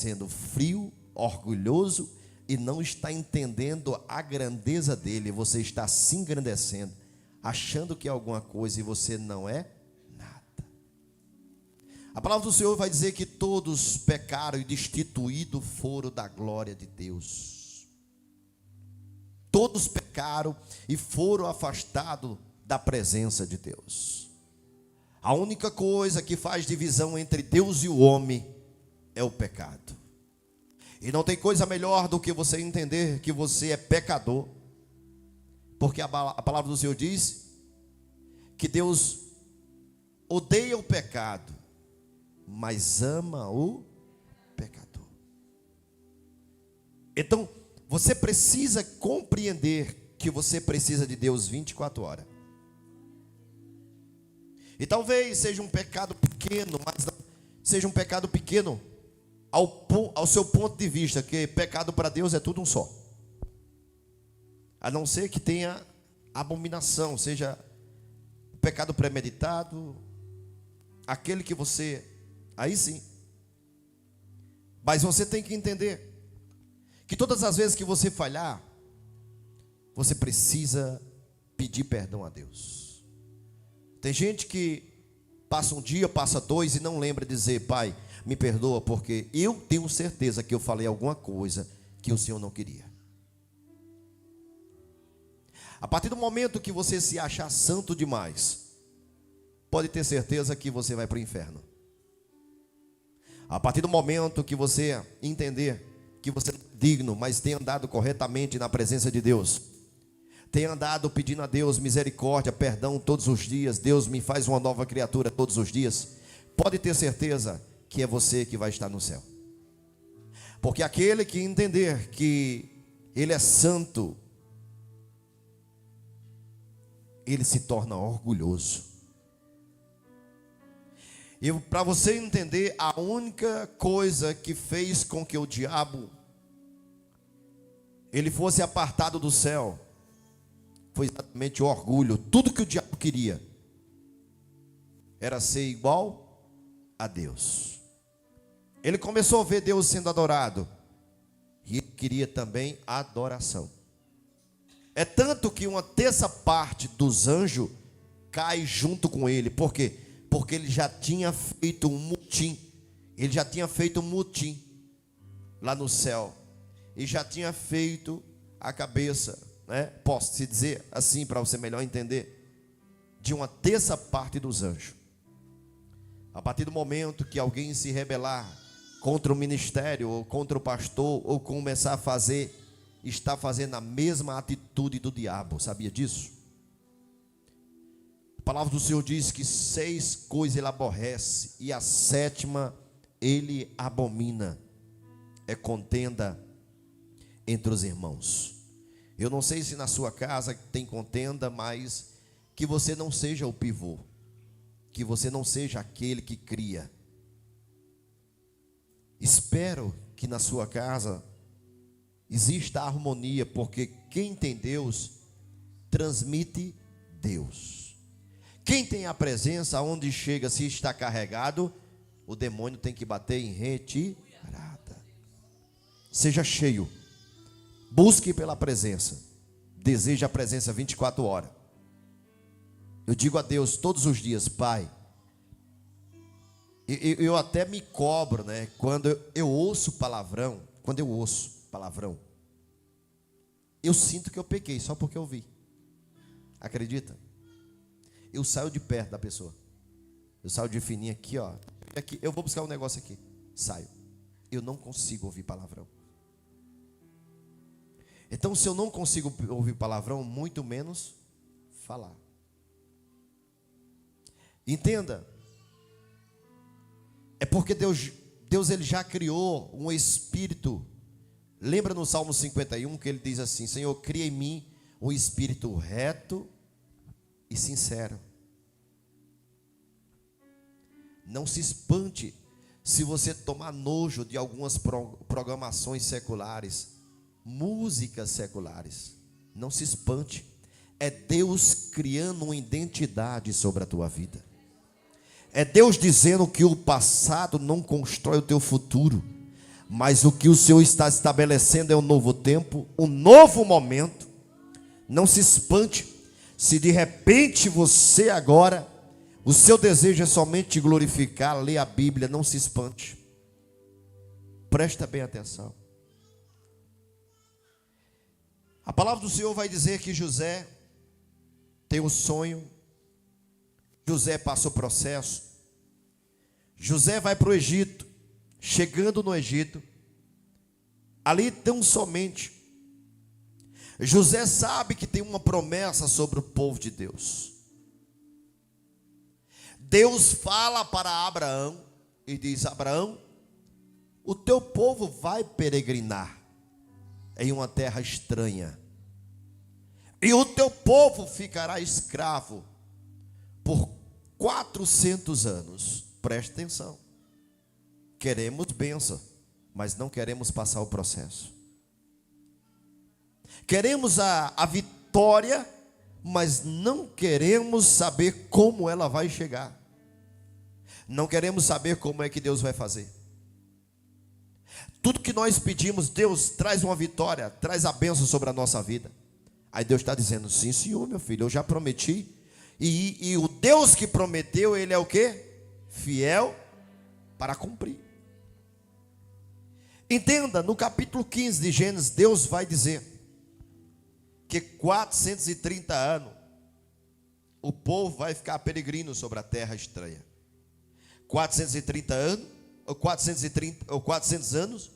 sendo frio, orgulhoso e não está entendendo a grandeza dele. Você está se engrandecendo, achando que é alguma coisa e você não é nada. A palavra do Senhor vai dizer que todos pecaram e destituídos foram da glória de Deus. Todos pecaram e foram afastados da presença de Deus. A única coisa que faz divisão entre Deus e o homem é o pecado. E não tem coisa melhor do que você entender que você é pecador, porque a palavra do Senhor diz que Deus odeia o pecado, mas ama o pecador. Então, você precisa compreender que você precisa de Deus 24 horas. E talvez seja um pecado pequeno, mas não seja um pecado pequeno ao seu ponto de vista, que pecado para Deus é tudo um só. A não ser que tenha abominação, seja o pecado premeditado, aquele que você, aí sim. Mas você tem que entender que todas as vezes que você falhar, você precisa pedir perdão a Deus. Tem gente que passa um dia, passa dois e não lembra de dizer: Pai, me perdoa, porque eu tenho certeza que eu falei alguma coisa que o Senhor não queria. A partir do momento que você se achar santo demais, pode ter certeza que você vai para o inferno. A partir do momento que você entender que você é digno, mas tem andado corretamente na presença de Deus, tem andado pedindo a Deus misericórdia, perdão todos os dias, Deus me faz uma nova criatura todos os dias, pode ter certeza que é você que vai estar no céu. Porque aquele que entender que ele é santo, ele se torna orgulhoso. E para você entender, a única coisa que fez com que o diabo ele fosse apartado do céu foi exatamente o orgulho. Tudo que o diabo queria era ser igual a Deus. Ele começou a ver Deus sendo adorado e ele queria também adoração. É tanto que uma terça parte dos anjos cai junto com ele. Por quê? Porque ele já tinha feito um mutim. Ele já tinha feito um mutim lá no céu. E já tinha feito a cabeça, né? Posso te dizer assim para você melhor entender, de uma terça parte dos anjos. A partir do momento que alguém se rebelar contra o ministério, ou contra o pastor, ou começar a fazer, está fazendo a mesma atitude do diabo. Sabia disso? A palavra do Senhor diz que 6 coisas ele aborrece, e a 7ª ele abomina: é contenda entre os irmãos. Eu não sei se na sua casa tem contenda, mas que você não seja o pivô, que você não seja aquele que cria. Espero que na sua casa exista harmonia, porque quem tem Deus transmite Deus. Quem tem a presença, onde chega, se está carregado, o demônio tem que bater em retirada. Seja cheio, busque pela presença, deseje a presença 24 horas. Eu digo a Deus todos os dias: Pai, eu até me cobro, né? Quando eu ouço palavrão, eu sinto que eu pequei só porque eu vi. Acredita? Eu saio de perto da pessoa. Eu saio de fininho aqui, ó. Aqui, eu vou buscar um negócio aqui. Saio. Eu não consigo ouvir palavrão. Então, se eu não consigo ouvir palavrão, muito menos falar. Entenda. É porque Deus ele já criou um espírito. Lembra no Salmo 51 que ele diz assim: Senhor, cria em mim um espírito reto e sincero. Não se espante se você tomar nojo de algumas programações seculares, músicas seculares. Não se espante. É Deus criando uma identidade sobre a tua vida. É Deus dizendo que o passado não constrói o teu futuro, Mas o que o Senhor está estabelecendo é um novo tempo, um novo momento. Não se espante se de repente você agora, o seu desejo é somente te glorificar, ler a Bíblia. Não se espante. Presta bem atenção. A palavra do Senhor vai dizer que José tem um sonho. José passa o processo. José vai para o Egito. Chegando no Egito, ali tão somente, José sabe que tem uma promessa sobre o povo de Deus. Deus fala para Abraão e diz: Abraão, o teu povo vai peregrinar em uma terra estranha, e o teu povo ficará escravo por 400 anos. Preste atenção. Queremos bênção, mas não queremos passar o processo. Queremos a vitória, mas não queremos saber como ela vai chegar. Não queremos saber como é que Deus vai fazer. Tudo que nós pedimos, Deus traz uma vitória, traz a bênção sobre a nossa vida. Aí Deus está dizendo: sim, Senhor, meu filho, eu já prometi. E o Deus que prometeu, Ele é o quê? Fiel para cumprir. Entenda, no capítulo 15 de Gênesis, Deus vai dizer que 430 anos o povo vai ficar peregrino sobre a terra estranha. 430 anos, ou 400 anos,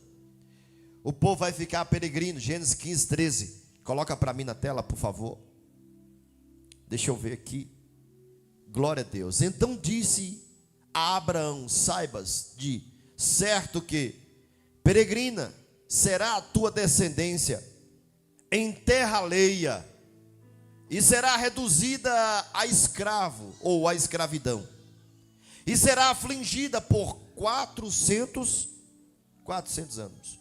o povo vai ficar peregrino. Gênesis 15, 13. Coloca para mim na tela, por favor. Deixa eu ver aqui. Glória a Deus. Então disse a Abraão: saibas de certo que peregrina será a tua descendência em terra alheia, e será reduzida a escravo, ou a escravidão, e será afligida por 400 anos.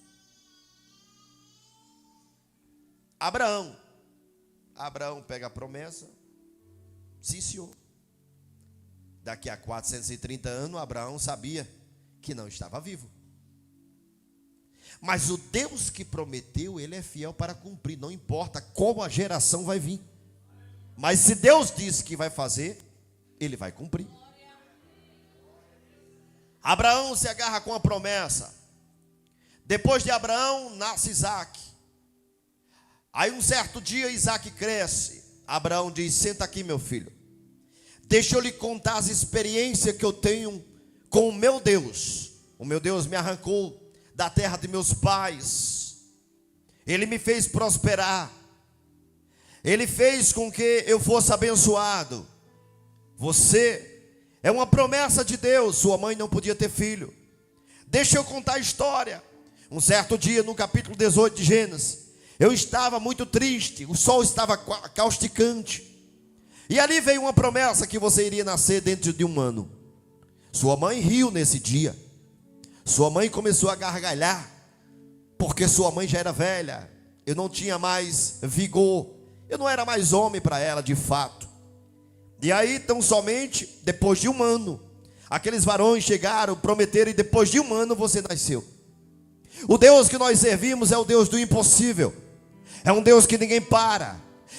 Abraão pega a promessa. Sim, Senhor. Daqui a 430 anos, Abraão sabia que não estava vivo. Mas o Deus que prometeu, Ele é fiel para cumprir. Não importa qual a geração vai vir. Mas se Deus disse que vai fazer, Ele vai cumprir. Abraão se agarra com a promessa. Depois de Abraão, nasce Isaac. Aí um certo dia, Isaac cresce. Abraão diz: senta aqui, meu filho. Deixa eu lhe contar as experiências que eu tenho com o meu Deus. O meu Deus me arrancou da terra de meus pais. Ele me fez prosperar. Ele fez com que eu fosse abençoado. Você é uma promessa de Deus. Sua mãe não podia ter filho. Deixa eu contar a história. Um certo dia, no capítulo 18 de Gênesis, eu estava muito triste. O sol estava causticante. E ali veio uma promessa que você iria nascer dentro de um ano. Sua mãe riu nesse dia. Sua mãe começou a gargalhar, porque sua mãe já era velha. Eu não tinha mais vigor. Eu não era mais homem para ela, de fato. E aí, tão somente, depois de um ano, aqueles varões chegaram, prometeram, e depois de um ano você nasceu. O Deus que nós servimos é o Deus do impossível. É um Deus que ninguém para.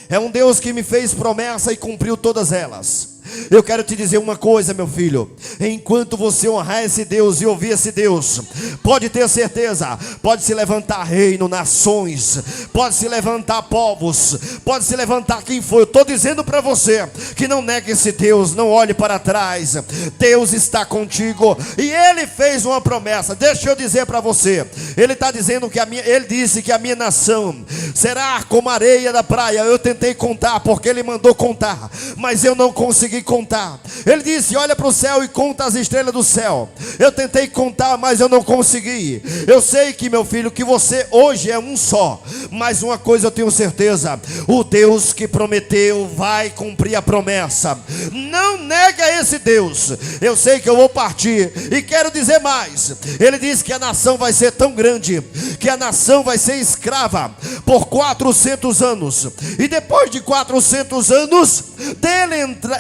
É um Deus que me fez promessa e cumpriu todas elas. Eu quero te dizer uma coisa, meu filho. Enquanto você honrar esse Deus e ouvir esse Deus, pode ter certeza, pode se levantar reino, nações, pode se levantar povos, pode se levantar quem for. Eu estou dizendo para você que não negue esse Deus, não olhe para trás. Deus está contigo e Ele fez uma promessa. Deixa eu dizer para você, Ele está dizendo que Ele disse que a minha nação será como a areia da praia. Eu tentei contar porque Ele mandou contar, mas eu não consegui contar. Ele disse: olha para o céu e conta as estrelas do céu. Eu tentei contar, mas eu não consegui. Eu sei que, meu filho, que você hoje é um só, mas uma coisa eu tenho certeza: o Deus que prometeu vai cumprir a promessa. Não nega esse Deus. Eu sei que eu vou partir e quero dizer mais. Ele disse que a nação vai ser tão grande que a nação vai ser escrava por 400 anos, e depois de 400 anos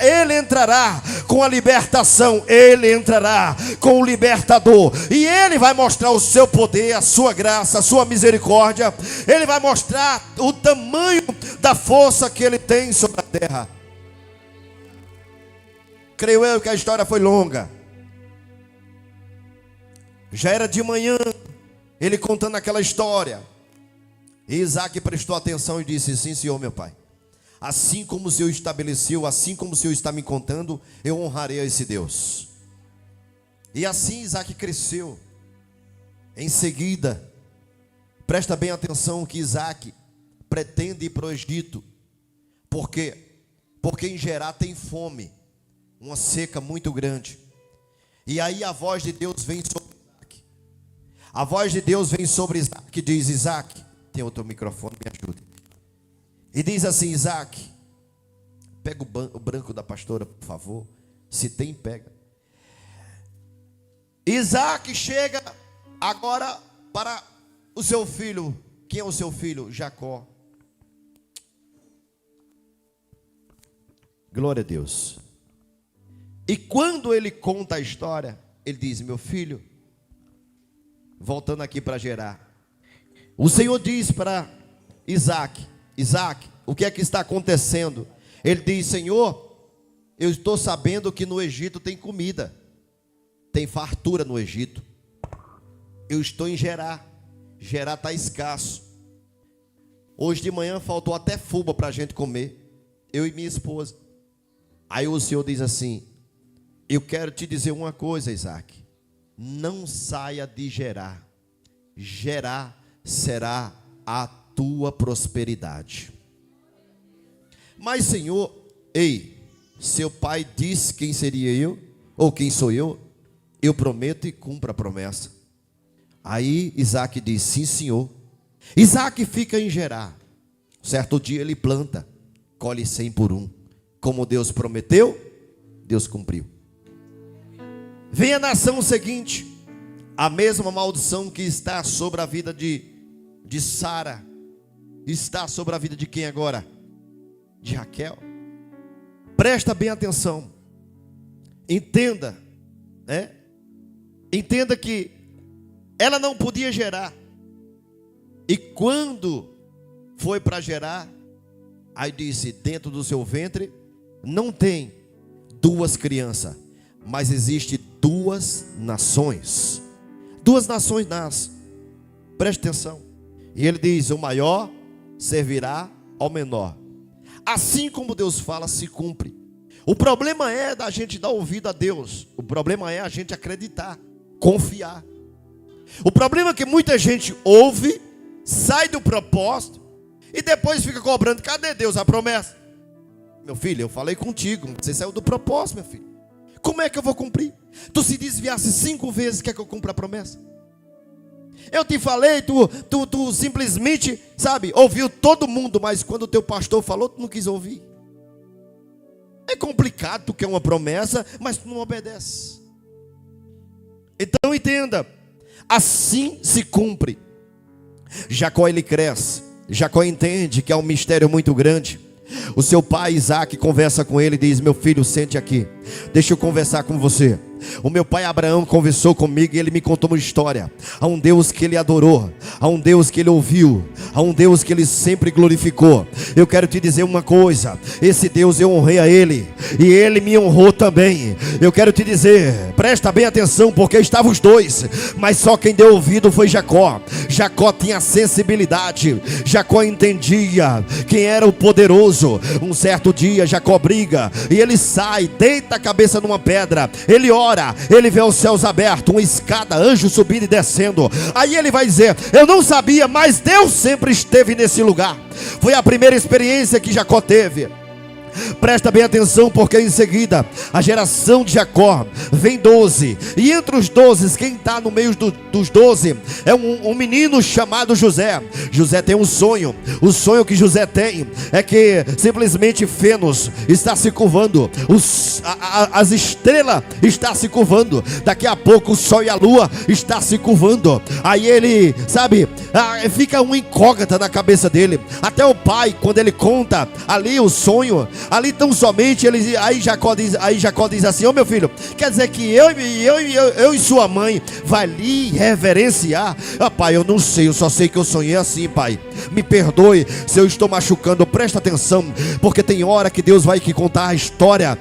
ele entrará com a libertação, ele entrará com o libertador, e ele vai mostrar o seu poder, a sua graça, a sua misericórdia. Ele vai mostrar o tamanho da força que ele tem sobre a terra. Creio eu que a história foi longa. Já era de manhã, ele contando aquela história. E Isaac prestou atenção e disse: sim, senhor, meu pai. Assim como o Senhor estabeleceu, assim como o Senhor está me contando, eu honrarei a esse Deus. E assim Isaac cresceu. Em seguida, presta bem atenção que Isaac pretende ir para o Egito. Por quê? Porque em Gerar tem fome, uma seca muito grande. E aí a voz de Deus vem sobre Isaac. A voz de Deus vem sobre Isaac e diz: Isaac, tem outro microfone, me ajude. E diz assim: Isaac, pega o branco da pastora, por favor. Se tem, pega. Isaac chega agora para o seu filho. Quem é o seu filho? Jacó. Glória a Deus. E quando ele conta a história, ele diz: meu filho, voltando aqui para Gerar, o Senhor diz para Isaac: Isaac, o que é que está acontecendo? Ele diz: Senhor, eu estou sabendo que no Egito tem comida, tem fartura no Egito. Eu estou em Gerar. Gerar está escasso. Hoje de manhã faltou até fubá para a gente comer, eu e minha esposa. Aí o Senhor diz assim: eu quero te dizer uma coisa, Isaac, não saia de Gerar. Gerar será a tua prosperidade. Mas Senhor, ei, seu pai disse quem seria eu, ou quem sou eu prometo e cumpro a promessa. Aí Isaac diz: sim, senhor. Isaac fica em Gerar. Certo dia ele planta, colhe 100 por 1. Como Deus prometeu, Deus cumpriu. Vem a nação seguinte, a mesma maldição que está sobre a vida de Sara, está sobre a vida de quem agora? De Raquel. Presta bem atenção. Entenda, né? Entenda que ela não podia gerar. E quando foi para gerar, aí disse: dentro do seu ventre não tem 2 crianças, mas existe 2 nações. 2 nações nascem. Preste atenção. E ele diz: o maior servirá ao menor. Assim como Deus fala, se cumpre. O problema é da gente dar ouvido a Deus. O problema é a gente acreditar, confiar. O problema é que muita gente ouve, sai do propósito e depois fica cobrando: cadê Deus, a promessa? Meu filho, eu falei contigo, você saiu do propósito, meu filho. Como é que eu vou cumprir? Tu se desviasse 5 vezes, quer que eu cumpra a promessa? Eu te falei, tu simplesmente, sabe, ouviu todo mundo, mas quando o teu pastor falou, tu não quis ouvir. É complicado, tu quer uma promessa, mas tu não obedece. Então entenda, assim se cumpre. Jacó, ele cresce. Jacó entende que é um mistério muito grande. O seu pai Isaac conversa com ele e diz: meu filho, sente aqui, deixa eu conversar com você. O meu pai Abraão conversou comigo e ele me contou uma história. Há um Deus que ele adorou, há um Deus que ele ouviu, há um Deus que ele sempre glorificou. Eu quero te dizer uma coisa: esse Deus eu honrei a ele e ele me honrou também. Eu quero te dizer, presta bem atenção, porque estavam os 2, mas só quem deu ouvido foi Jacó. Jacó tinha sensibilidade, Jacó entendia quem era o poderoso. Um certo dia Jacó briga e ele sai, deita a cabeça numa pedra, ele ora, ele vê os céus abertos, uma escada, anjo subindo e descendo. Aí ele vai dizer: eu não sabia, mas Deus sempre esteve nesse lugar. Foi a primeira experiência que Jacó teve. Presta bem atenção, porque em seguida a geração de Jacó vem 12, e entre os 12, quem está no meio dos 12 é um menino chamado José. José tem um sonho. O sonho que José tem é que simplesmente Fênix está se curvando, as estrelas estão se curvando, daqui a pouco o sol e a lua estão se curvando. Aí ele, sabe, fica uma incógnita na cabeça dele. Até o pai, quando ele conta ali o sonho, Ali tão somente aí Jacó diz assim: ô meu filho, quer dizer que eu e sua mãe vai lhe reverenciar? Pai, eu não sei, eu só sei que eu sonhei assim, pai. Me perdoe se eu estou machucando, presta atenção, porque tem hora que Deus vai te contar a história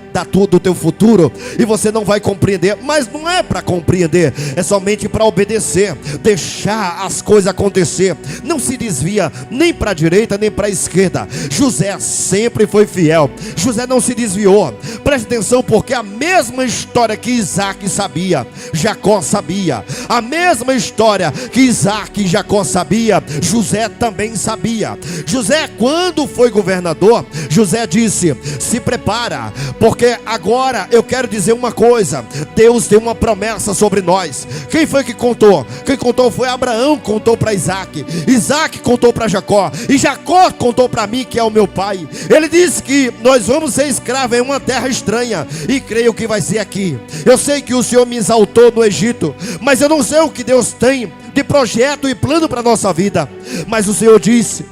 do teu futuro e você não vai compreender, mas não é para compreender, é somente para obedecer, deixar as coisas acontecer. Não se desvia nem para a direita nem para a esquerda. José sempre foi fiel, José não se desviou. Preste atenção, porque a mesma história que Isaac sabia, Jacó sabia. A mesma história que Isaac e Jacó sabia, José também sabia. José, quando foi governador, José disse: se prepara, porque agora eu quero dizer uma coisa, Deus tem uma promessa sobre nós. Quem foi que contou? Quem contou foi Abraão, contou para Isaac, Isaac contou para Jacó, e Jacó contou para mim, que é o meu pai. Ele disse que nós vamos ser escravos em uma terra estranha, e creio que vai ser aqui. Eu sei que o Senhor me exaltou no Egito, mas eu não sei o que Deus tem de projeto e plano para a nossa vida. Mas o Senhor disse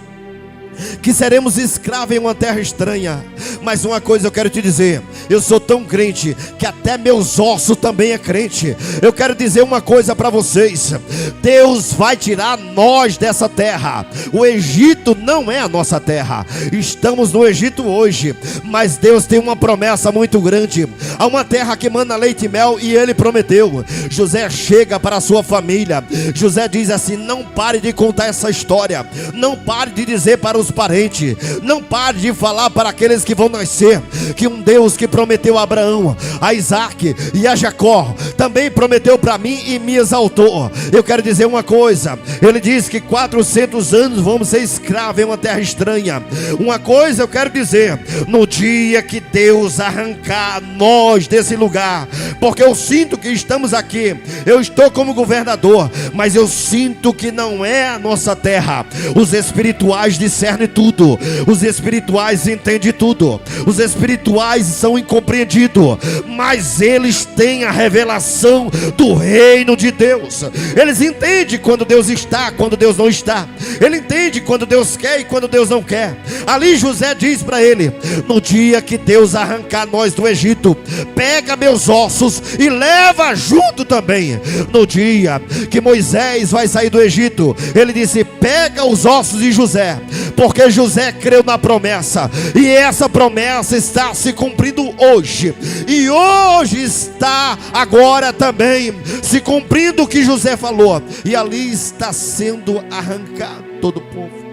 que seremos escravos em uma terra estranha. Mas uma coisa eu quero te dizer, eu sou tão crente que até meus ossos também é crente. Eu quero dizer uma coisa para vocês: Deus vai tirar nós dessa terra. O Egito não é a nossa terra. Estamos no Egito hoje, mas Deus tem uma promessa muito grande. Há uma terra que manda leite e mel, e Ele prometeu. José chega para a sua família. José diz assim: não pare de contar essa história, não pare de dizer para os parentes, não pare de falar para aqueles que vão nascer, que um Deus que prometeu a Abraão, a Isaac e a Jacó, também prometeu para mim e me exaltou. Eu quero dizer uma coisa, Ele diz que 400 anos vamos ser escravos em uma terra estranha. Uma coisa eu quero dizer, no dia que Deus arrancar nós desse lugar, porque eu sinto que estamos aqui, eu estou como governador, mas eu sinto que não é a nossa terra. Os espirituais discernem tudo, os espirituais entendem tudo, os espirituais são incompreendidos, mas eles têm a revelação do reino de Deus. Eles entendem quando Deus está, quando Deus não está. Ele entende quando Deus quer e quando Deus não quer. Ali José diz para ele: no dia que Deus arrancar nós do Egito, pega meus ossos e leva junto também. No dia que Moisés vai sair do Egito, ele disse: pega os ossos de José, porque José creu na promessa, e essa promessa está se cumprindo hoje, e hoje está agora também se cumprindo o que José falou, e ali está sendo arrancado todo o povo.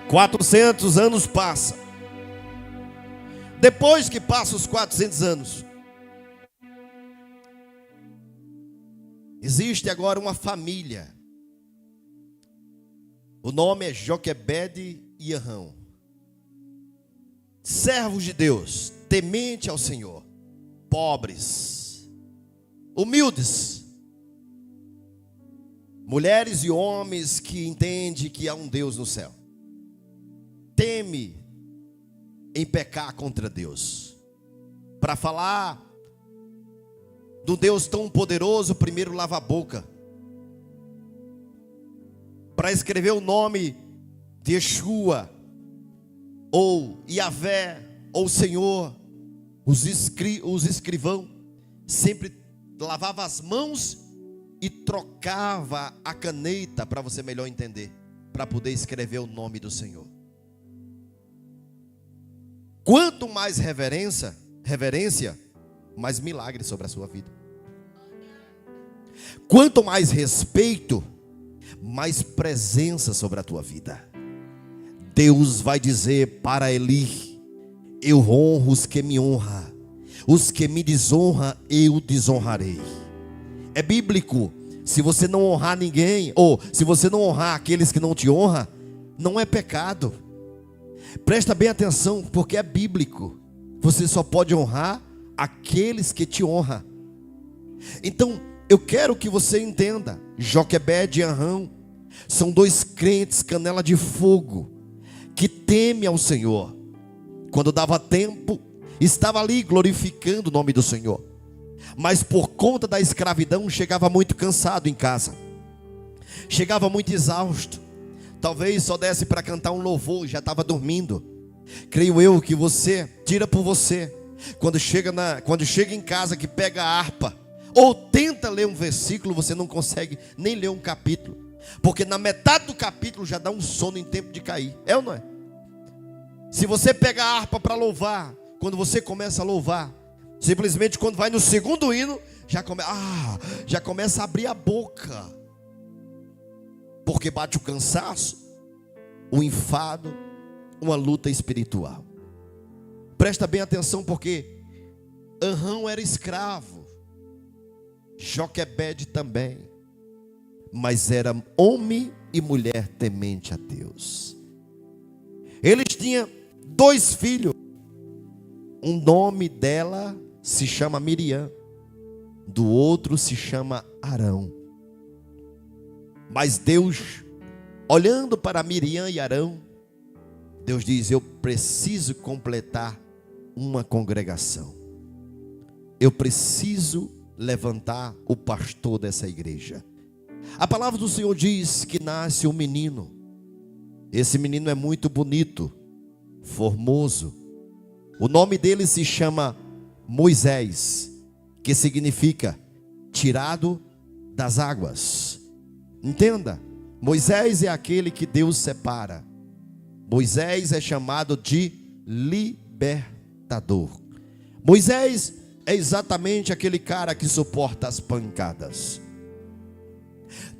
400 anos passa. Depois que passam os 400 anos, existe agora uma família. O nome é Joquebede e Arão, servos de Deus, temente ao Senhor, pobres, humildes, mulheres e homens que entendem que há um Deus no céu, teme em pecar contra Deus. Para falar do Deus tão poderoso, primeiro lava a boca. Para escrever o nome de Yeshua, ou Yahvé, ou Senhor, os escrivão sempre lavava as mãos e trocava a caneta, para você melhor entender, para poder escrever o nome do Senhor. Quanto mais reverência, mais milagre sobre a sua vida. Quanto mais respeito, mais presença sobre a tua vida. Deus vai dizer para Eli: eu honro os que me honram, os que me desonram eu desonrarei. É bíblico. Se você não honrar ninguém, ou se você não honrar aqueles que não te honram, não é pecado. Presta bem atenção, porque é bíblico. Você só pode honrar aqueles que te honram. Então eu quero que você entenda, Joquebede e Arão são dois crentes canela de fogo, que temem ao Senhor. Quando dava tempo, estava ali glorificando o nome do Senhor, mas por conta da escravidão chegava muito cansado em casa, chegava muito exausto, talvez só desse para cantar um louvor, já estava dormindo. Creio eu que você tira por você. Quando chega em casa que pega a harpa, ou tenta ler um versículo, você não consegue nem ler um capítulo. Porque na metade do capítulo já dá um sono em tempo de cair. É ou não é? Se você pega a harpa para louvar, quando você começa a louvar, simplesmente quando vai no segundo hino, já começa a abrir a boca. Porque bate o cansaço, o enfado, uma luta espiritual. Presta bem atenção, porque Arão era escravo, Joquebede também, mas era homem e mulher temente a Deus. Eles tinham 2 filhos. Um nome dela se chama Miriam, do outro se chama Arão. Mas Deus, olhando para Miriam e Arão, Deus diz: eu preciso completar uma congregação. Eu preciso levantar o pastor dessa igreja. A palavra do Senhor diz que nasce um menino. Esse menino é muito bonito, formoso. O nome dele se chama Moisés, que significa tirado das águas. Entenda, Moisés é aquele que Deus separa. Moisés é chamado de libertador. Moisés é exatamente aquele cara que suporta as pancadas.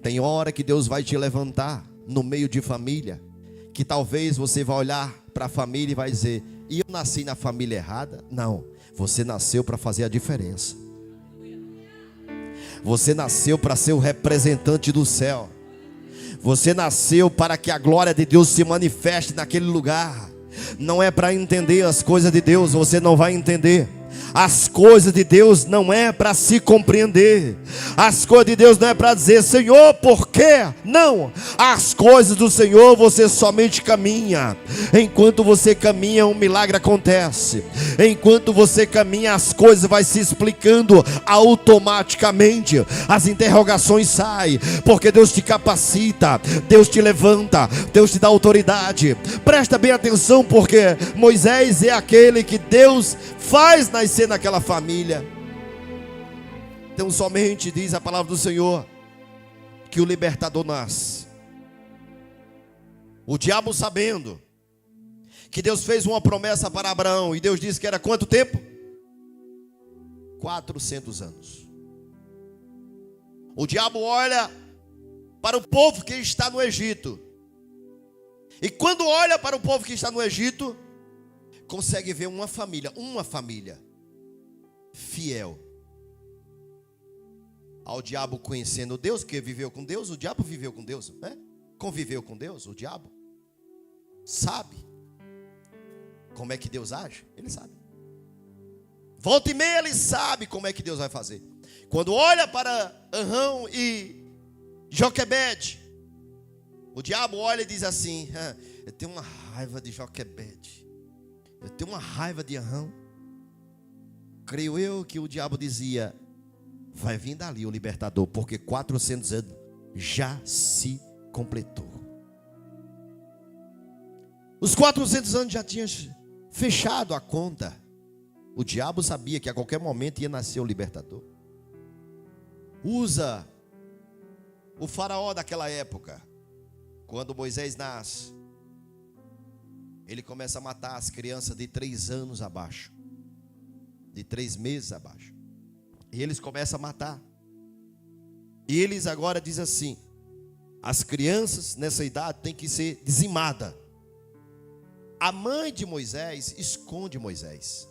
Tem hora que Deus vai te levantar no meio de família, que talvez você vai olhar para a família e vai dizer: e eu nasci na família errada? Não, você nasceu para fazer a diferença. Você nasceu para ser o representante do céu. Você nasceu para que a glória de Deus se manifeste naquele lugar. Não é para entender as coisas de Deus, você não vai entender. As coisas de Deus não é para se compreender. As coisas de Deus não é para dizer: Senhor, por quê? Não. As coisas do Senhor você somente caminha. Enquanto você caminha, um milagre acontece. Enquanto você caminha, as coisas vai se explicando automaticamente. As interrogações saem, porque Deus te capacita, Deus te levanta, Deus te dá autoridade. Presta bem atenção, porque Moisés é aquele que Deus faz nascer naquela família. Então somente diz a palavra do Senhor que o libertador nasce. O diabo, sabendo que Deus fez uma promessa para Abraão, e Deus disse que era quanto tempo? 400 anos. O diabo olha para o povo que está no Egito, e quando olha para o povo que está no Egito, consegue ver uma família fiel ao diabo, conhecendo Deus, que viveu com Deus. O diabo viveu com Deus, né? Conviveu com Deus. O diabo sabe como é que Deus age. Ele sabe. Volta e meia ele sabe como é que Deus vai fazer. Quando olha para Arão e Joquebede, o diabo olha e diz assim: eu tenho uma raiva de Joquebede, eu tenho uma raiva de Arão. Creio eu que o diabo dizia: vai vir dali o libertador, porque 400 anos já se completou. Os 400 anos já tinham fechado a conta. O diabo sabia que a qualquer momento ia nascer o libertador. Usa o faraó daquela época. Quando Moisés nasce, ele começa a matar as crianças de 3 anos abaixo, de 3 meses abaixo. E eles começam a matar. E eles agora dizem assim: as crianças nessa idade têm que ser dizimadas. A mãe de Moisés esconde Moisés.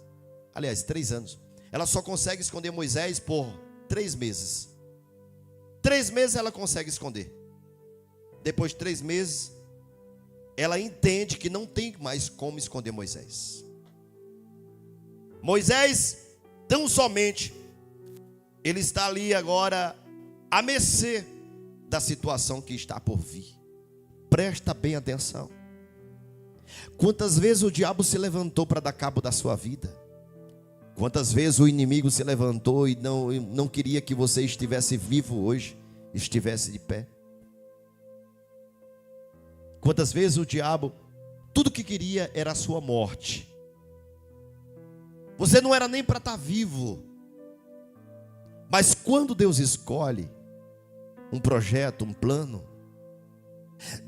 Aliás, 3 anos. Ela só consegue esconder Moisés por 3 meses. 3 meses ela consegue esconder. Depois de 3 meses, ela entende que não tem mais como esconder Moisés. Moisés, tão somente, ele está ali agora à mercê da situação que está por vir. Presta bem atenção. Quantas vezes o diabo se levantou para dar cabo da sua vida? Quantas vezes o inimigo se levantou e não queria que você estivesse vivo hoje, estivesse de pé? Quantas vezes o diabo tudo que queria era a sua morte. Você não era nem para estar vivo. Mas quando Deus escolhe um projeto, um plano,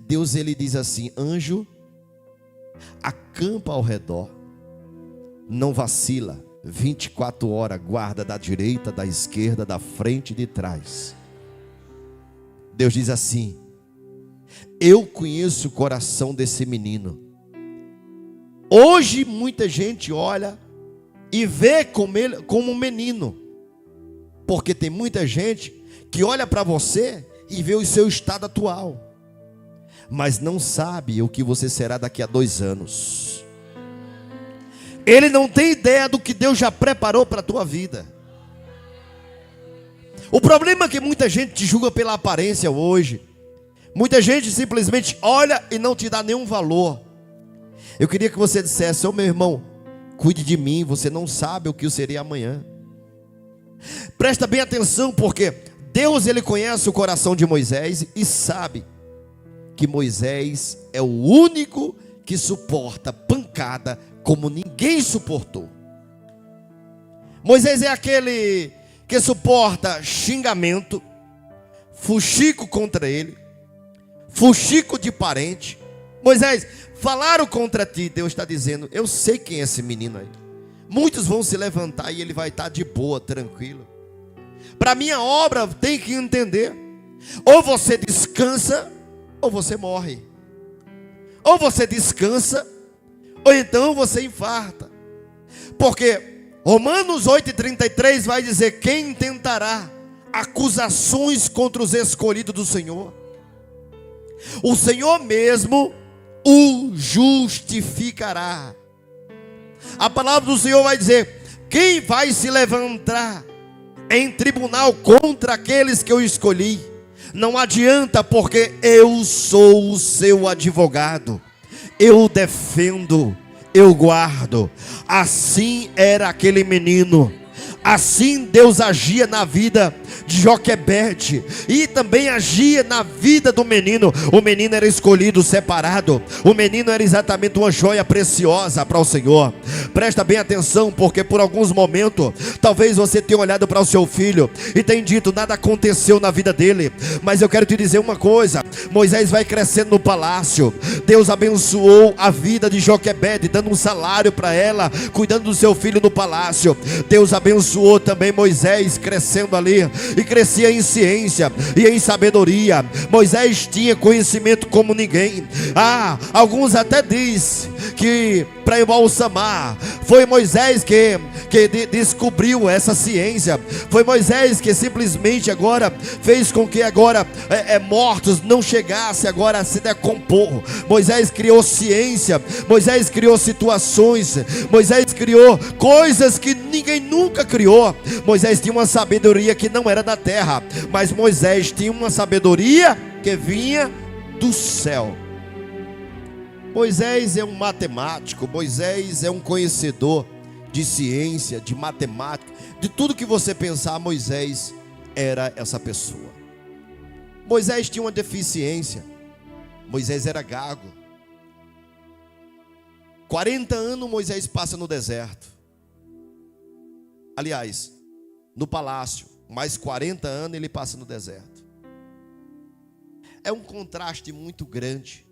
Deus ele diz assim: anjo, acampa ao redor, não vacila, 24 horas, guarda da direita, da esquerda, da frente e de trás. Deus diz assim: eu conheço o coração desse menino. Hoje muita gente olha e vê como um menino, porque tem muita gente que olha para você e vê o seu estado atual, mas não sabe o que você será daqui a 2 anos. Ele não tem ideia do que Deus já preparou para a tua vida. O problema é que muita gente te julga pela aparência hoje. Muita gente simplesmente olha e não te dá nenhum valor. Eu queria que você dissesse: ô meu irmão, cuide de mim, você não sabe o que eu serei amanhã. Presta bem atenção, porque Deus ele conhece o coração de Moisés e sabe que Moisés é o único que suporta pancada como ninguém suportou. Moisés é aquele que suporta xingamento, fuxico contra ele, fuxico de parente. Moisés, falaram contra ti, Deus está dizendo: eu sei quem é esse menino aí. Muitos vão se levantar e ele vai estar de boa, tranquilo. Para minha obra tem que entender: ou você descansa, ou você morre. Ou você descansa, ou então você infarta. Porque Romanos 8,33 vai dizer: quem intentará acusações contra os escolhidos do Senhor? O Senhor mesmo o justificará. A palavra do Senhor vai dizer: quem vai se levantar em tribunal contra aqueles que eu escolhi? Não adianta, porque eu sou o seu advogado, eu defendo, eu guardo. Assim era aquele menino. Assim Deus agia na vida de Joquebede e também agia na vida do menino. O menino era escolhido, separado. O menino era exatamente uma joia preciosa para o Senhor. Presta bem atenção, porque por alguns momentos talvez você tenha olhado para o seu filho e tenha dito: nada aconteceu na vida dele. Mas eu quero te dizer uma coisa: Moisés vai crescendo no palácio. Deus abençoou a vida de Joquebede, dando um salário para ela, cuidando do seu filho no palácio. Deus abençoou também Moisés, crescendo ali, e crescia em ciência e em sabedoria. Moisés tinha conhecimento como ninguém. Alguns até diz que para embalsamar foi Moisés que descobriu essa ciência. Foi Moisés que simplesmente agora fez com que agora mortos não chegassem agora a se decompor. Moisés criou ciência, Moisés criou situações, Moisés criou coisas que ninguém nunca criou. Moisés tinha uma sabedoria que não era da terra, mas Moisés tinha uma sabedoria que vinha do céu. Moisés é um matemático, Moisés é um conhecedor de ciência, de matemática, de tudo que você pensar. Moisés era essa pessoa. Moisés tinha uma deficiência. Moisés era gago. 40 anos Moisés passa no deserto. Aliás, no palácio, mais 40 anos ele passa no deserto. É um contraste muito grande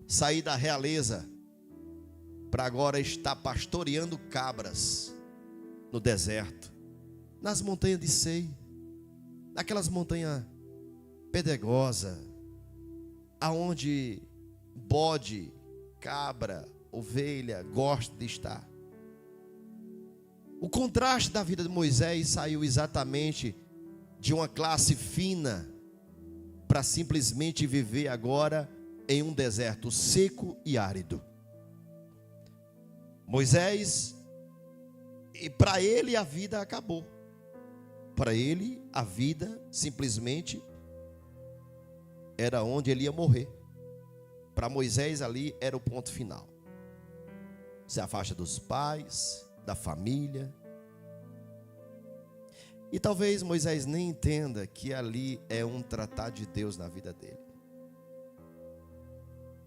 sair da realeza para agora estar pastoreando cabras no deserto, nas montanhas de Sei, naquelas montanhas pedregosas, aonde bode, cabra, ovelha gosta de estar. O contraste da vida de Moisés saiu exatamente de uma classe fina para simplesmente viver agora em um deserto seco e árido. Moisés, e para ele a vida acabou. Para ele a vida simplesmente era onde ele ia morrer. Para Moisés ali era o ponto final. Se afasta dos pais, da família. E talvez Moisés nem entenda que ali é um tratar de Deus na vida dele.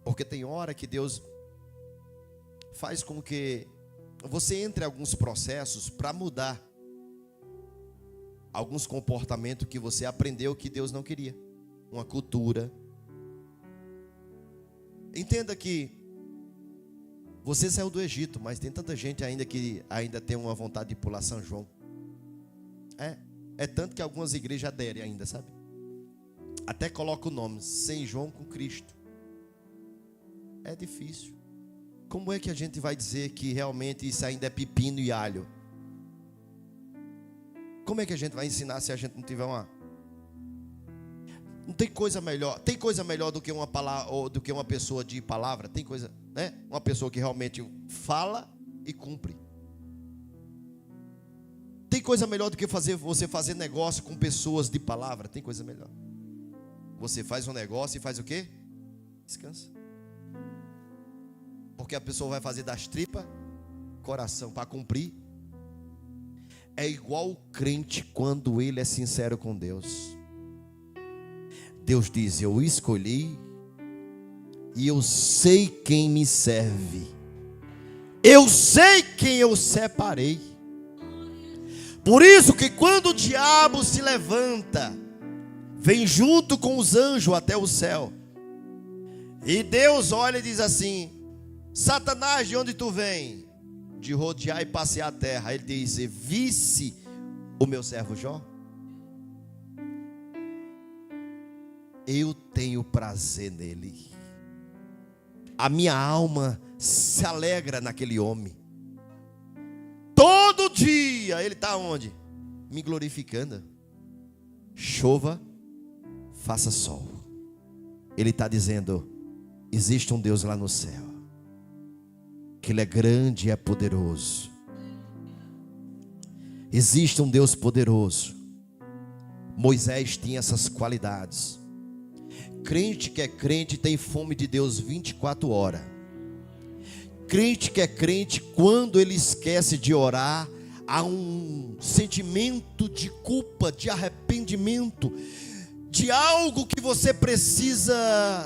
Porque tem hora que Deus faz com que você entre em alguns processos para mudar alguns comportamentos que você aprendeu que Deus não queria. Uma cultura. Entenda que você saiu do Egito, mas tem tanta gente ainda que ainda tem uma vontade de pular São João. É tanto que algumas igrejas aderem ainda, sabe? Até coloca o nome, Sem João com Cristo. É difícil. Como é que a gente vai dizer que realmente isso ainda é pepino e alho? Como é que a gente vai ensinar se a gente não tiver uma... Não tem coisa melhor. Tem coisa melhor do que uma palavra, ou do que uma pessoa de palavra? Tem coisa, né? Uma pessoa que realmente fala e cumpre. Tem coisa melhor do que você fazer negócio com pessoas de palavra? Tem coisa melhor. Você faz um negócio e faz o quê? Descansa. Porque a pessoa vai fazer das tripas coração para cumprir. É igual o crente quando ele é sincero com Deus. Deus diz: eu escolhi e eu sei quem me serve. Eu sei quem eu separei. Por isso que quando o diabo se levanta, vem junto com os anjos até o céu, e Deus olha e diz assim: Satanás, de onde tu vem? De rodear e passear a terra. Ele diz: visse o meu servo Jó? Eu tenho prazer nele. A minha alma se alegra naquele homem. Todo dia ele está onde? Me glorificando. Chova, faça sol. Ele está dizendo: existe um Deus lá no céu, que Ele é grande e é poderoso. Existe um Deus poderoso. Moisés tinha essas qualidades. Crente que é crente tem fome de Deus 24 horas. Crente que é crente, quando ele esquece de orar, há um sentimento de culpa, de arrependimento, de algo que você precisa,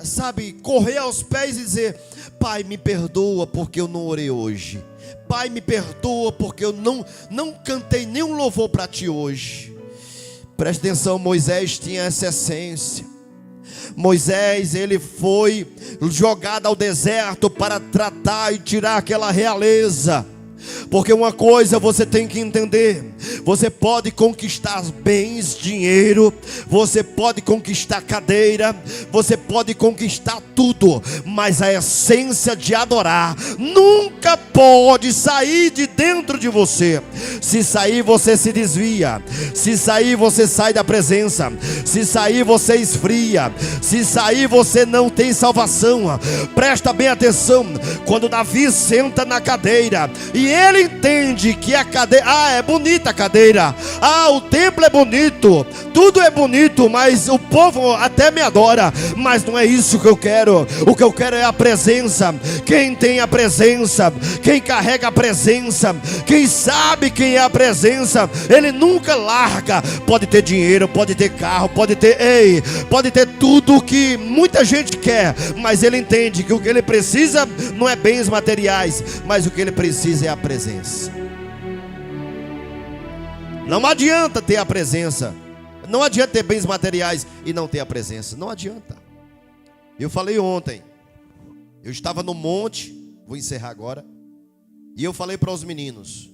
sabe, correr aos pés e dizer: Pai, me perdoa porque eu não orei hoje. Pai, me perdoa porque eu não cantei nenhum louvor para ti hoje. Preste atenção, Moisés tinha essa essência. Moisés, ele foi jogado ao deserto para tratar e tirar aquela realeza. Porque uma coisa você tem que entender: você pode conquistar bens, dinheiro, você pode conquistar cadeira, você pode conquistar tudo, mas a essência de adorar nunca pode sair de dentro de você. Se sair, você se desvia. Se sair, você sai da presença. Se sair, você esfria. Se sair, você não tem salvação. Presta bem atenção. Quando Davi senta na cadeira e ele entende que a cadeira, é bonita a cadeira, o templo é bonito, tudo é bonito, mas o povo até me adora, mas não é isso que eu quero. O que eu quero é a presença. Quem tem a presença, quem carrega a presença, quem sabe quem é a presença, ele nunca larga. Pode ter dinheiro, pode ter carro, pode ter tudo que muita gente quer, mas ele entende que o que ele precisa não é bens materiais, mas o que ele precisa é a presença. Não adianta ter a presença, não adianta ter bens materiais e não ter a presença, não adianta. Eu falei ontem, eu estava no monte, vou encerrar agora, e eu falei para os meninos: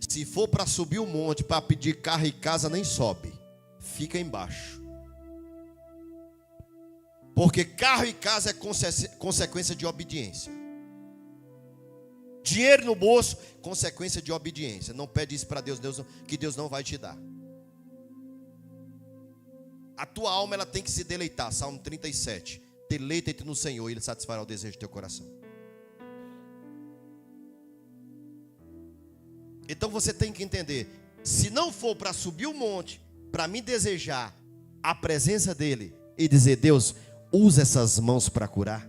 se for para subir o monte para pedir carro e casa, nem sobe, fica embaixo. Porque carro e casa é consequência de obediência. Dinheiro no bolso, consequência de obediência. Não pede isso para Deus, que Deus não vai te dar. A tua alma, ela tem que se deleitar. Salmo 37. Deleita-te no Senhor e Ele satisfará o desejo do teu coração. Então você tem que entender: se não for para subir o monte, para me desejar a presença dEle e dizer: Deus, usa essas mãos para curar,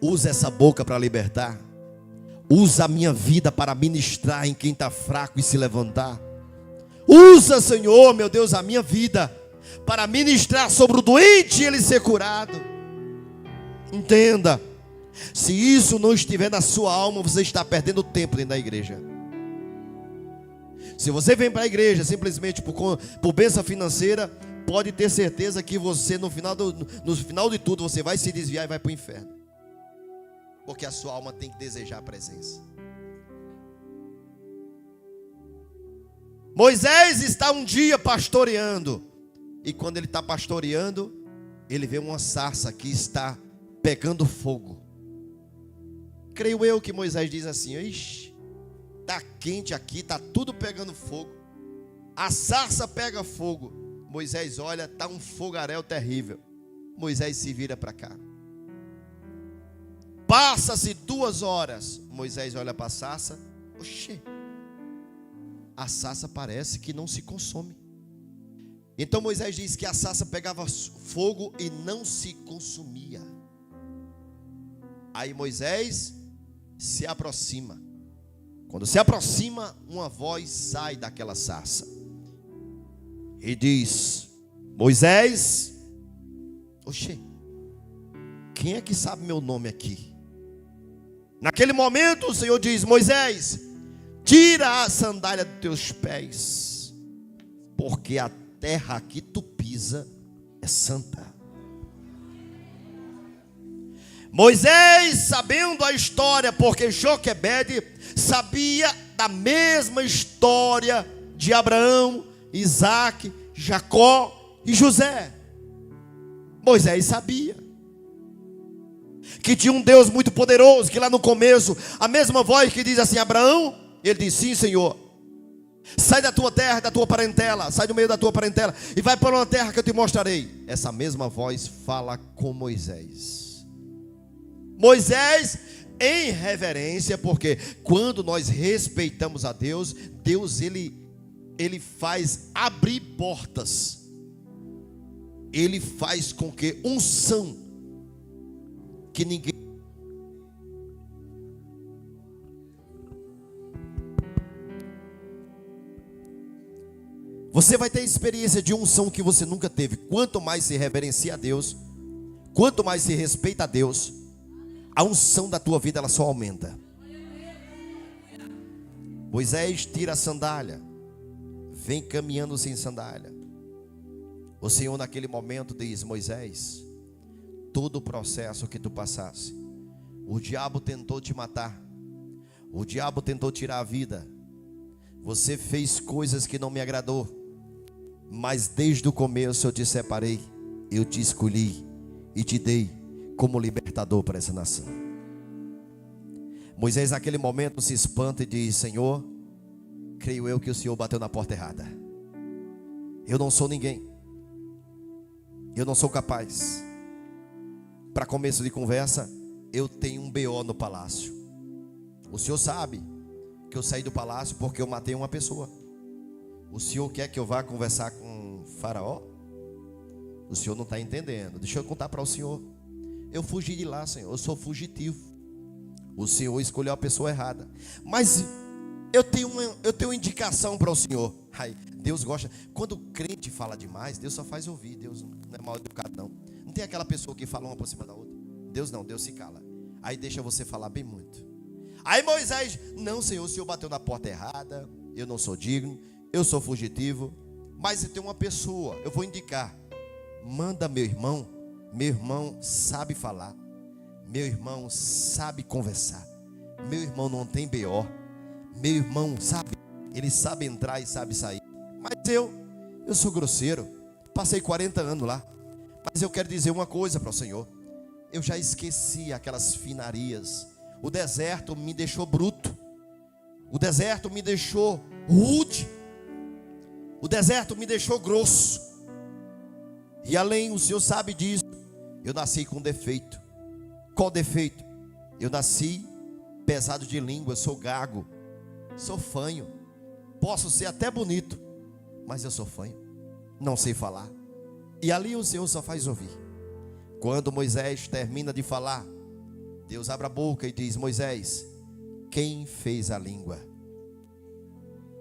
usa essa boca para libertar, usa a minha vida para ministrar em quem está fraco e se levantar. Usa, Senhor, meu Deus, a minha vida para ministrar sobre o doente e ele ser curado. Entenda, se isso não estiver na sua alma, você está perdendo tempo dentro da igreja. Se você vem para a igreja simplesmente por bênção financeira, pode ter certeza que você no final de tudo você vai se desviar e vai para o inferno. Porque a sua alma tem que desejar a presença. Moisés está um dia pastoreando. E quando ele está pastoreando, ele vê uma sarça que está pegando fogo. Creio eu que Moisés diz assim: ixi, está quente aqui, está tudo pegando fogo. A sarça pega fogo. Moisés olha, está um fogaréu terrível. Moisés se vira para cá. Passa-se 2 horas. Moisés olha para a sarça. Oxê, a sarça parece que não se consome. Então Moisés diz que a sarça pegava fogo e não se consumia. Aí Moisés se aproxima. Quando se aproxima, uma voz sai daquela sarça e diz: Moisés, oxê, quem é que sabe meu nome aqui? Naquele momento o Senhor diz: Moisés, tira a sandália dos teus pés, porque a terra que tu pisa é santa. Moisés, sabendo a história, porque Joquebede sabia da mesma história de Abraão, Isaac, Jacó e José. Moisés sabia que tinha um Deus muito poderoso, que lá no começo, a mesma voz que diz assim: Abraão, ele diz: sim, Senhor, sai da tua terra, da tua parentela, sai do meio da tua parentela e vai para uma terra que eu te mostrarei. Essa mesma voz fala com Moisés. Moisés em reverência, porque quando nós respeitamos a Deus, Deus ele faz abrir portas. Ele faz com que unção que ninguém. Você vai ter experiência de unção que você nunca teve. Quanto mais se reverencia a Deus, quanto mais se respeita a Deus, a unção da tua vida ela só aumenta. Moisés tira a sandália, vem caminhando sem sandália. O Senhor naquele momento diz: Moisés, todo o processo que tu passasse, o diabo tentou te matar, o diabo tentou tirar a vida, você fez coisas que não me agradou, mas desde o começo eu te separei, eu te escolhi e te dei como libertador para essa nação. Moisés naquele momento se espanta e diz: Senhor, creio eu que o Senhor bateu na porta errada. Eu não sou ninguém, eu não sou capaz. Para começo de conversa, eu tenho um BO no palácio. O Senhor sabe que eu saí do palácio porque eu matei uma pessoa. O Senhor quer que eu vá conversar com o faraó? O Senhor não está entendendo. Deixa eu contar para o Senhor. Eu fugi de lá, Senhor, eu sou fugitivo. O Senhor escolheu a pessoa errada. Mas eu tenho uma indicação para o Senhor. Ai, Deus gosta. Quando o crente fala demais, Deus só faz ouvir. Deus não é mal educado, não. Não tem aquela pessoa que fala uma por cima da outra. Deus não, Deus se cala. Aí deixa você falar bem muito. Aí Moisés: não, Senhor, o Senhor bateu na porta errada, eu não sou digno, eu sou fugitivo. Mas tem uma pessoa, eu vou indicar. Manda meu irmão sabe falar, meu irmão sabe conversar, meu irmão não tem BO, meu irmão sabe, ele sabe entrar e sabe sair. Mas eu sou grosseiro, passei 40 anos lá. Mas eu quero dizer uma coisa para o Senhor: eu já esqueci aquelas finarias. O deserto me deixou bruto, o deserto me deixou rude, o deserto me deixou grosso. E além, o Senhor sabe disso, eu nasci com defeito. Qual defeito? Eu nasci pesado de língua, sou gago, sou fanho. Posso ser até bonito, mas eu sou fanho, não sei falar. E ali o Senhor só faz ouvir. Quando Moisés termina de falar, Deus abre a boca e diz: Moisés, quem fez a língua?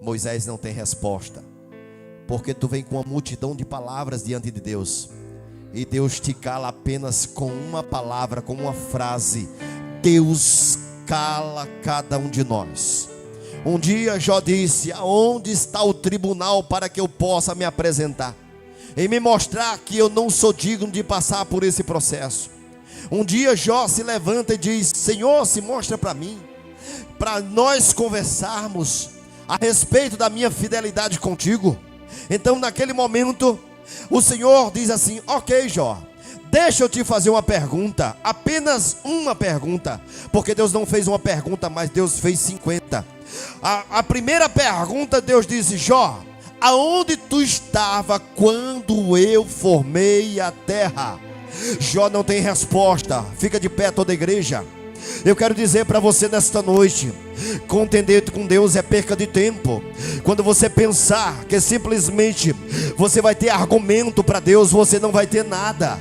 Moisés não tem resposta, porque tu vem com uma multidão de palavras diante de Deus, E Deus te cala apenas com uma palavra, com uma frase. Deus cala cada um de nós. Um dia Jó disse: aonde está o tribunal para que eu possa me apresentar e me mostrar que eu não sou digno de passar por esse processo? Um dia Jó se levanta e diz: Senhor, se mostra para mim, para nós conversarmos a respeito da minha fidelidade contigo. Então naquele momento o Senhor diz assim: ok, Jó, deixa eu te fazer uma pergunta, apenas uma pergunta, porque Deus não fez uma pergunta, mas Deus fez 50. A primeira pergunta, Deus disse: Jó, aonde tu estava quando eu formei a terra? Jó não tem resposta. Fica de pé toda a igreja. Eu quero dizer para você nesta noite: contender com Deus é perca de tempo. Quando você pensar que simplesmente você vai ter argumento para Deus, você não vai ter nada.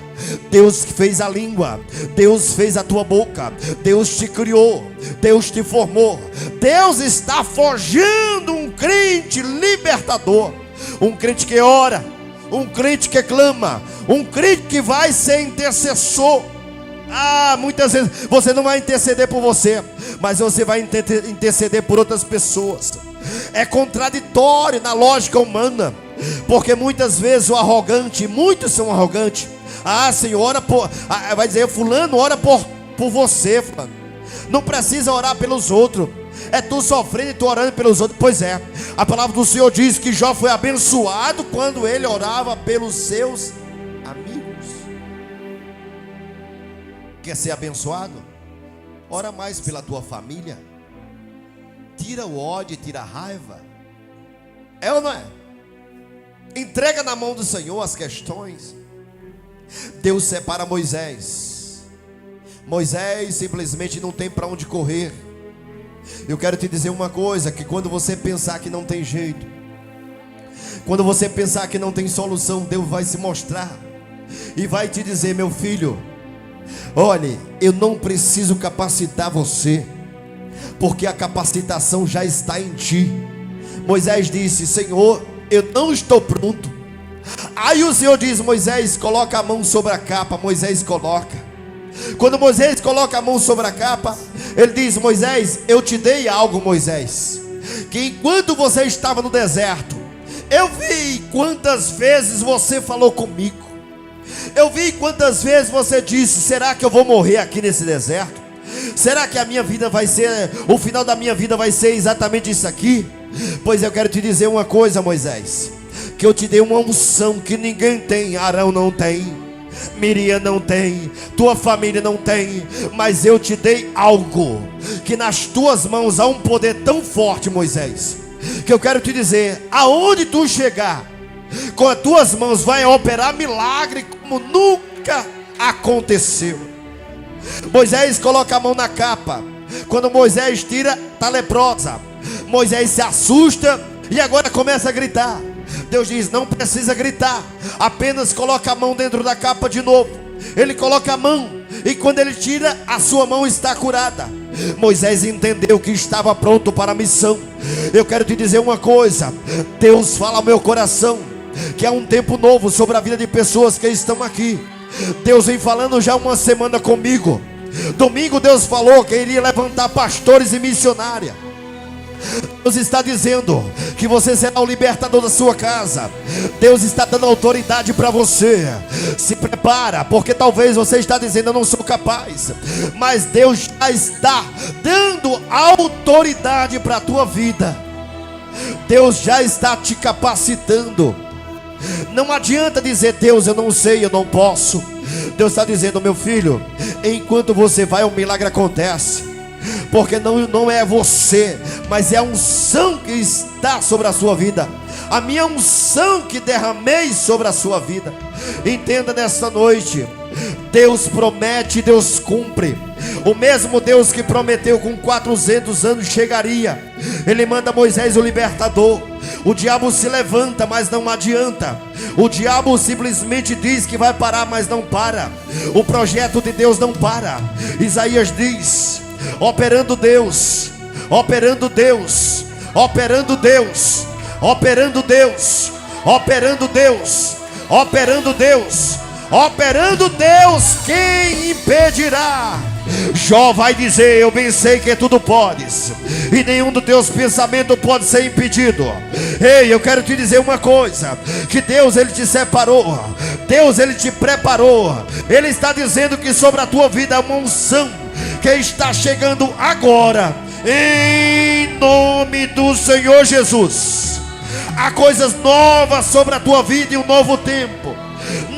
Deus fez a língua, Deus fez a tua boca, Deus te criou, Deus te formou. Deus está forjando um crente libertador, um crente que ora, um crente que clama, um crente que vai ser intercessor. Muitas vezes você não vai interceder por você, mas você vai interceder por outras pessoas. É contraditório na lógica humana, porque muitas vezes o arrogante, muitos são arrogantes. Senhor, ora por, vai dizer, fulano, ora por você, fulano. Não precisa orar pelos outros. É tu sofrendo e tu orando pelos outros. Pois é, a palavra do Senhor diz que Jó foi abençoado quando ele orava pelos seus amigos. Quer ser abençoado? Ora mais pela tua família. Tira o ódio, tira a raiva. É ou não é? Entrega na mão do Senhor as questões. Deus separa Moisés. Moisés simplesmente não tem para onde correr. Eu quero te dizer uma coisa: que quando você pensar que não tem jeito, quando você pensar que não tem solução, Deus vai se mostrar e vai te dizer: meu filho, olhe, eu não preciso capacitar você, porque a capacitação já está em ti. Moisés disse: Senhor, eu não estou pronto. Aí o Senhor diz: Moisés, coloca a mão sobre a capa. Moisés coloca. Quando Moisés coloca a mão sobre a capa, ele diz: Moisés, eu te dei algo, Moisés, que enquanto você estava no deserto, eu vi quantas vezes você falou comigo. Eu vi quantas vezes você disse: será que eu vou morrer aqui nesse deserto? Será que a minha vida vai ser, o final da minha vida vai ser exatamente isso aqui? Pois eu quero te dizer uma coisa, Moisés, que eu te dei uma unção que ninguém tem. Arão não tem, Miriam não tem, tua família não tem, mas eu te dei algo, que nas tuas mãos há um poder tão forte, Moisés, que eu quero te dizer: aonde tu chegar, com as tuas mãos vai operar milagre como nunca aconteceu. Moisés coloca a mão na capa. Quando Moisés tira, está leprosa. Moisés se assusta e agora começa a gritar. Deus diz: não precisa gritar, apenas coloca a mão dentro da capa de novo. Ele coloca a mão, e quando ele tira, a sua mão está curada. Moisés entendeu que estava pronto para a missão. Eu quero te dizer uma coisa: Deus fala ao meu coração que há um tempo novo sobre a vida de pessoas que estão aqui. Deus vem falando já uma semana comigo. Domingo Deus falou que iria levantar pastores e missionários. Deus está dizendo que você será o libertador da sua casa. Deus está dando autoridade para você. Se prepara, porque talvez você está dizendo: eu não sou capaz. Mas Deus já está dando autoridade para a tua vida. Deus já está te capacitando. Não adianta dizer: Deus, eu não sei, eu não posso. Deus está dizendo: meu filho, enquanto você vai, o milagre acontece. Porque não é você, mas é a unção que está sobre a sua vida. A minha unção que derramei sobre a sua vida. Entenda nesta noite: Deus promete, Deus cumpre. O mesmo Deus que prometeu com 400 anos chegaria. Ele manda Moisés o libertador. O diabo se levanta, mas não adianta. O diabo simplesmente diz que vai parar, mas não para. O projeto de Deus não para. Isaías diz: operando Deus, operando Deus, operando Deus, operando Deus, operando Deus, operando Deus, Operando Deus, quem impedirá? Jó vai dizer: eu bem sei que tudo podes, e nenhum dos teus pensamentos pode ser impedido. Ei, eu quero te dizer uma coisa: que Deus, Ele te separou, Deus, Ele te preparou. Ele está dizendo que sobre a tua vida é uma unção que está chegando agora, em nome do Senhor Jesus. Há coisas novas sobre a tua vida e um novo tempo.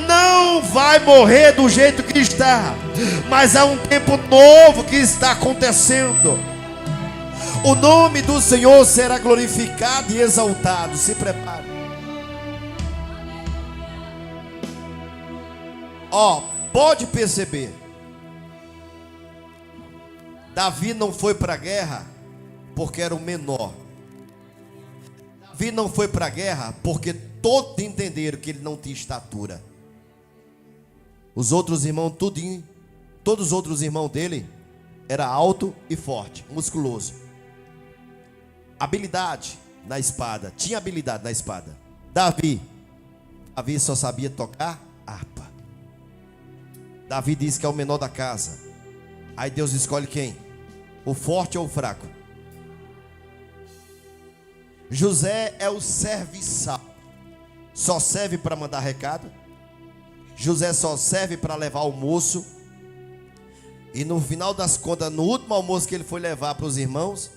Não vai morrer do jeito que está, mas há um tempo novo que está acontecendo. O nome do Senhor será glorificado e exaltado. Se prepare. Pode perceber, Davi não foi para a guerra porque era o menor. Davi não foi para a guerra porque todos entenderam que ele não tinha estatura. Os outros irmãos, todos os outros irmãos dele era alto e forte, musculoso. Habilidade na espada, tinha habilidade na espada. Davi só sabia tocar harpa. Davi disse que é o menor da casa. Aí Deus escolhe quem? O forte ou o fraco? José é o serviçal. Só serve para mandar recado. José só serve para levar almoço. E no final das contas, no último almoço que ele foi levar para os irmãos,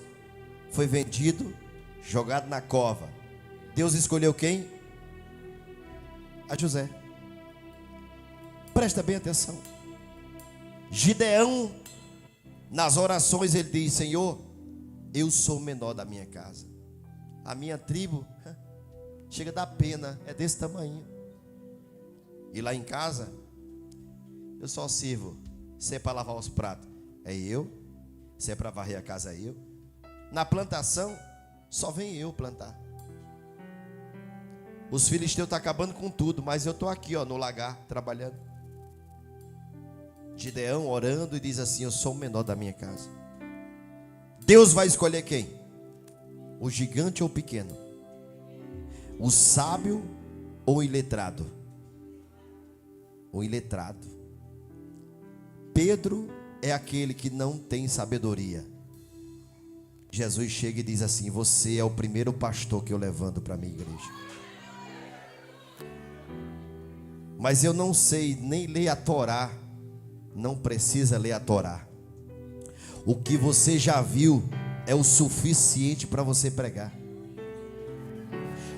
foi vendido, jogado na cova. Deus escolheu quem? A José. Presta bem atenção. Gideão, nas orações, ele diz: Senhor, eu sou o menor da minha casa. A minha tribo chega a dar pena, é desse tamanho. E lá em casa, eu só sirvo. Se é para lavar os pratos, é eu. Se é para varrer a casa, é eu. Na plantação, só vem eu plantar. Os filisteus estão acabando com tudo, mas eu estou aqui no lagar, trabalhando. Gideão orando e diz assim: eu sou o menor da minha casa. Deus vai escolher quem? O gigante ou o pequeno? O sábio ou o iletrado? O iletrado. Pedro é aquele que não tem sabedoria. Jesus chega e diz assim: você é o primeiro pastor que eu levanto para a minha igreja. Mas eu não sei nem ler a Torá. Não precisa ler a Torá. O que você já viu é o suficiente para você pregar.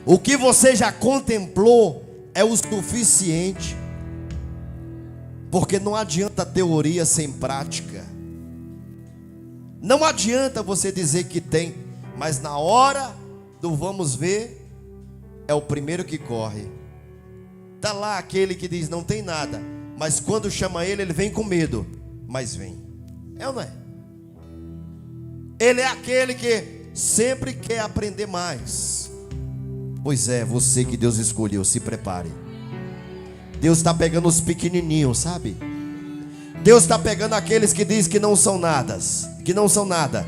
O que você já contemplou é o suficiente. Porque não adianta teoria sem prática. Não adianta você dizer que tem, mas na hora do vamos ver, é o primeiro que corre. Está lá aquele que diz não tem nada, mas quando chama ele, ele vem com medo, mas vem. É ou não é? Ele é aquele que sempre quer aprender mais. Pois é, você que Deus escolheu, se prepare. Deus está pegando os pequenininhos, sabe? Deus está pegando aqueles que dizem que não são nada, que não são nada.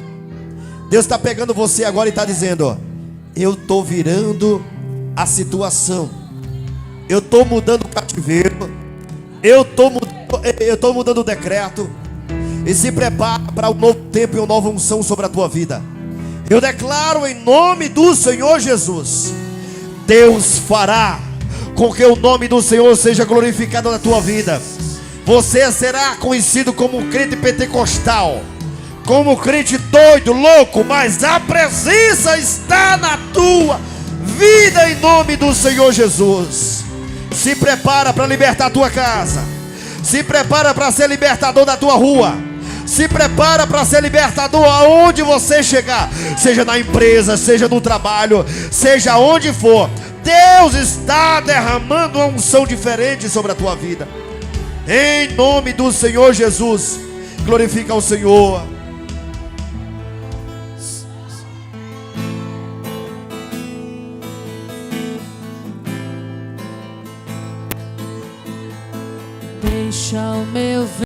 Deus está pegando você agora e está dizendo: eu estou virando a situação. Eu estou mudando o cativeiro. Eu estou mudando o decreto. E se prepara para um novo tempo e uma nova unção sobre a tua vida. Eu declaro em nome do Senhor Jesus: Deus fará com que o nome do Senhor seja glorificado na tua vida. Você será conhecido como um crente pentecostal, como um crente doido, louco, mas a presença está na tua vida em nome do Senhor Jesus. Se prepara para libertar a tua casa. Se prepara para ser libertador da tua rua. Se prepara para ser libertador aonde você chegar, seja na empresa, seja no trabalho, seja onde for. Deus está derramando uma unção diferente sobre a tua vida. Em nome do Senhor Jesus. Glorifica o Senhor. Deixa o meu